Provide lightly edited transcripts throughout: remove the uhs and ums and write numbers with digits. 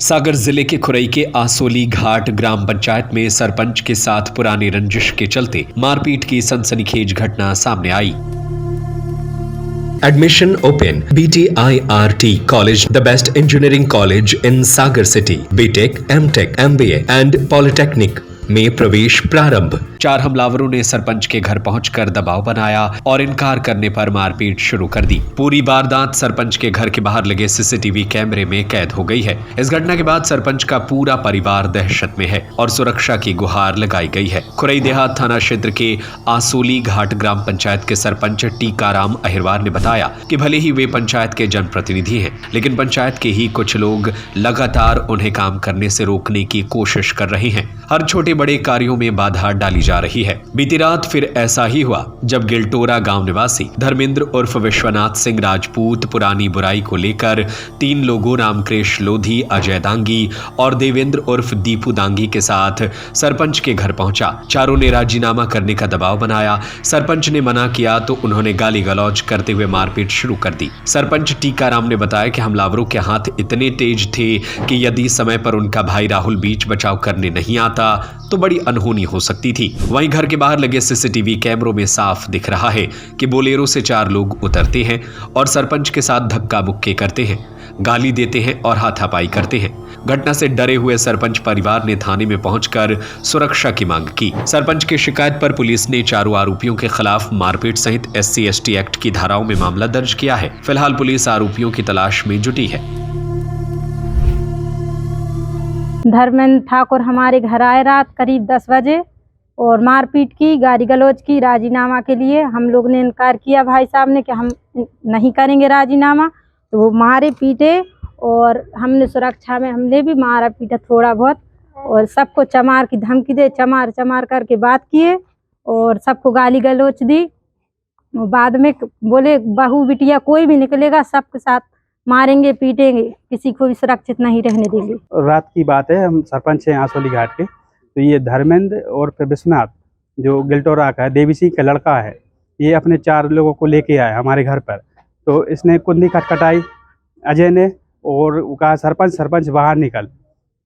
सागर जिले के खुरई के आसोली घाट ग्राम पंचायत में सरपंच के साथ पुरानी रंजिश के चलते मारपीट की सनसनीखेज घटना सामने आई। Admission open. BTIRT College, the best engineering college in Sagar City. BTech, MTech, MBA and Polytechnic में प्रवेश प्रारंभ। 4 हमलावरों ने सरपंच के घर पहुंचकर दबाव बनाया और इनकार करने पर मारपीट शुरू कर दी। पूरी वारदात सरपंच के घर के बाहर लगे सीसीटीवी कैमरे में कैद हो गई है। इस घटना के बाद सरपंच का पूरा परिवार दहशत में है और सुरक्षा की गुहार लगाई गई है। खुरई देहात थाना क्षेत्र के आसोली घाट ग्राम पंचायत के सरपंच टीकाराम अहिरवार ने बताया कि भले ही वे पंचायत के जनप्रतिनिधि हैं, लेकिन पंचायत के ही कुछ लोग लगातार उन्हें काम करने से रोकने की कोशिश कर रहे हैं। हर छोटे बड़े कार्यों में बाधा डाली जा रही है। बीती रात फिर ऐसा ही हुआ जब गिलटोरा गांव निवासी धर्मेंद्र उर्फ विश्वनाथ सिंह राजपूत पुरानी बुराई को लेकर 3 लोगों रामकृष्ण लोधी, अजय दांगी और देवेंद्र उर्फ दीपू दांगी के साथ सरपंच के घर पहुंचा। चारों ने राजीनामा करने का दबाव बनाया। सरपंच ने मना किया तो उन्होंने गाली गलौज करते हुए मारपीट शुरू कर दी। सरपंच टीकाराम ने बताया कि हमलावरों के हाथ इतने तेज थे कि यदि समय पर उनका भाई राहुल बीच बचाव करने नहीं आता तो बड़ी अनहोनी हो सकती थी। वहीं घर के बाहर लगे सीसीटीवी कैमरों में साफ दिख रहा है कि बोलेरो से 4 लोग उतरते हैं और सरपंच के साथ धक्का मुक्की करते हैं, गाली देते हैं और हाथापाई करते हैं। घटना से डरे हुए सरपंच परिवार ने थाने में पहुंचकर सुरक्षा की मांग की। सरपंच की शिकायत पर पुलिस ने चारों आरोपियों के खिलाफ मारपीट सहित SC/ST एक्ट की धाराओं में मामला दर्ज किया है। फिलहाल पुलिस आरोपियों की तलाश में जुटी है। धर्मेंद्र ठाकुर हमारे घर आए रात करीब 10 बजे और मारपीट की, गाली गलौज की। राजीनामा के लिए हम लोग ने इनकार किया भाई साहब ने कि हम नहीं करेंगे राजीनामा, तो वो मारे पीटे और हमने सुरक्षा में हमने भी मारा पीटा थोड़ा बहुत और सबको चमार की धमकी दे, चमार चमार करके बात किए और सबको गाली गलौज दी। बाद में बोले बहू बिटिया कोई भी निकलेगा सबके साथ मारेंगे पीटेंगे, किसी को भी सुरक्षित नहीं रहने देंगे। रात की बात है, हम सरपंच हैं आसोली घाट के। तो ये धर्मेंद्र और फिर विश्वनाथ जो गिलटोरा का है, देवी सिंह का लड़का है, ये अपने 4 लोगों को लेके आया हमारे घर पर। तो इसने कुंडी खटखटाई अजय ने और कहा सरपंच बाहर निकल।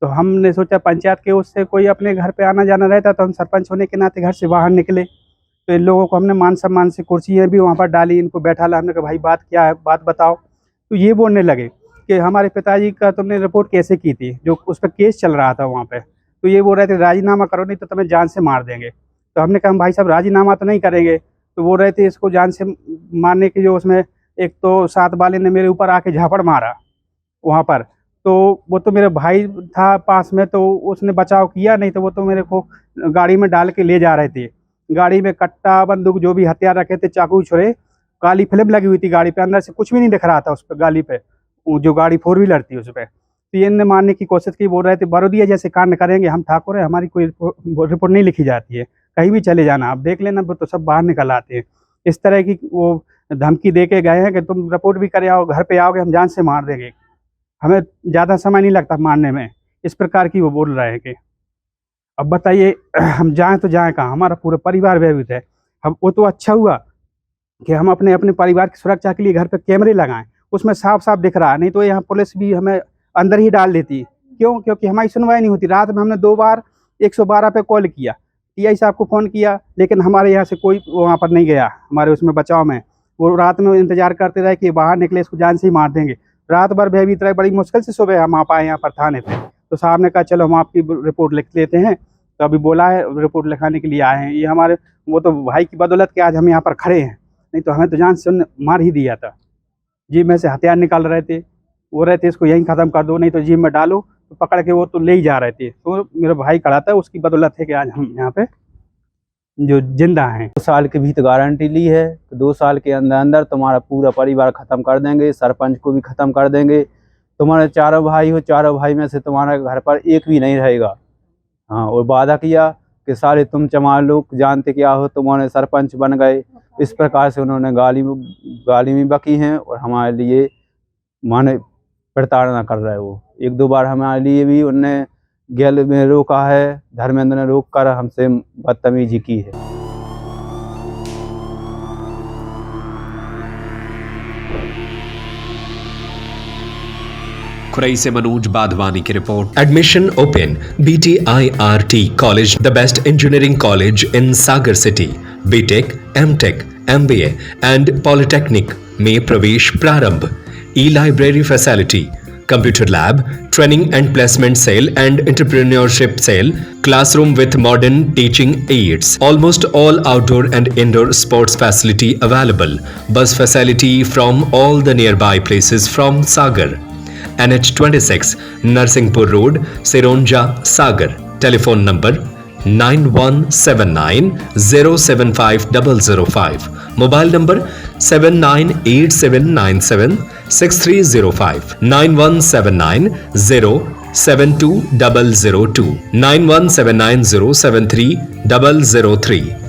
तो हमने सोचा पंचायत के उससे कोई अपने घर पे आना जाना रहता, तो हम सरपंच होने के नाते घर से बाहर निकले। तो इन लोगों को हमने मान सम्मान से कुर्सियाँ भी वहाँ पर डाली, इनको बैठाला। हमने कहा भाई बात क्या है, बात बताओ। तो ये बोलने लगे कि हमारे पिताजी का तुमने रिपोर्ट कैसे की थी, जो उस पर केस चल रहा था वहाँ पे। तो ये बोल रहे थे राजीनामा करो नहीं तो तुम्हें जान से मार देंगे। तो हमने कहा भाई साहब राजीनामा तो नहीं करेंगे। तो बोल रहे थे इसको जान से मारने की, जो उसमें एक तो 7 वाले ने मेरे ऊपर आके झापड़ मारा वहाँ पर। तो वो तो मेरे भाई था पास में, तो उसने बचाव किया, नहीं तो वो तो मेरे को गाड़ी में डाल के ले जा रहे थे। गाड़ी में कट्टा बंदूक जो भी हथियार रखे थे, चाकू छुरे, काली फिल्म लगी हुई थी गाड़ी पे, अंदर से कुछ भी नहीं दिख रहा था उस पर गाड़ी पे, जो गाड़ी 4 व्हीलर थी उस पर। तो ये इनने मारने की कोशिश की। बोल रहे थे बरोदिया जैसे कांड करेंगे, हम ठाकुर है, हमारी कोई रिपोर्ट नहीं लिखी जाती है, कहीं भी चले जाना आप देख लेना, वो तो सब बाहर निकल आते हैं। इस तरह की वो धमकी दे के गए हैं कि तुम रिपोर्ट भी करे आओ, घर पे आओगे हम जान से मार देंगे, हमें ज़्यादा समय नहीं लगता मारने में। इस प्रकार की वो बोल रहे हैं कि अब बताइए हम जाएँ तो जाएँ कहाँ, हमारा पूरा परिवार भयभीत है। हम वो तो अच्छा हुआ कि हम अपने परिवार की सुरक्षा के लिए घर पे कैमरे लगाएं, उसमें साफ साफ दिख रहा है, नहीं तो यहाँ पुलिस भी हमें अंदर ही डाल देती। क्यों? क्योंकि हमारी सुनवाई नहीं होती। रात में हमने 2 बार 112 पे कॉल किया, TI साहब को फ़ोन किया, लेकिन हमारे यहाँ से कोई वहाँ पर नहीं गया हमारे उसमें बचाव में। वो रात में इंतजार करते रहे कि बाहर निकले, इसको जान से ही मार देंगे। रात भर भयभीत रहे, बड़ी मुश्किल से सुबह हम आप आए यहाँ पर थाने पे। तो साहब ने कहा चलो हम आपकी रिपोर्ट लिख लेते हैं। तो अभी बोला है रिपोर्ट लिखाने के लिए आए हैं। ये हमारे वो तो भाई की बदौलत के आज हम यहाँ पर खड़े हैं, नहीं तो हमें तो जान से मार ही दिया था। जेब में से हथियार निकाल रहे थे, वो रहे थे इसको यहीं ख़त्म कर दो, नहीं तो जेब में डालो। तो पकड़ के वो तो ले ही जा रहे थे। तो मेरा भाई खड़ा था, उसकी बदौलत है कि आज हम यहाँ पे जो जिंदा हैं। 2 साल के भीतर गारंटी ली है तो 2 साल के अंदर अंदर तुम्हारा पूरा परिवार ख़त्म कर देंगे, सरपंच को भी ख़त्म कर देंगे। तुम्हारे 4 भाई हो, 4 भाई में से तुम्हारे घर पर एक भी नहीं रहेगा। हाँ, और वादा किया कि सारे तुम चमार लोग जानते क्या हो, तुम्हारे सरपंच बन गए। इस प्रकार से उन्होंने गाली भी बकी हैं और हमारे लिए माने प्रताड़ना कर रहे हैं। वो 1-2 बार हमारे लिए भी उनने गैल में रोका है, धर्मेंद्र ने रोक कर हमसे बदतमीजी की है। खुरई से मनोज बाधवानी की रिपोर्ट। Admission open. BTIRT college, the best engineering college in Sagar city. BTech, MTech, MBA and polytechnic में प्रवेश प्रारंभ। E-library facility, computer lab, training and placement cell and entrepreneurship cell, classroom with modern teaching aids, almost all outdoor and indoor sports facility available, bus facility from all the nearby places from Sagar. NH26, Narsinghpur Road, Sironja, Sagar. Telephone number 9179 075 005. Mobile number 798797 6305 9179 072 002 9179 073 003.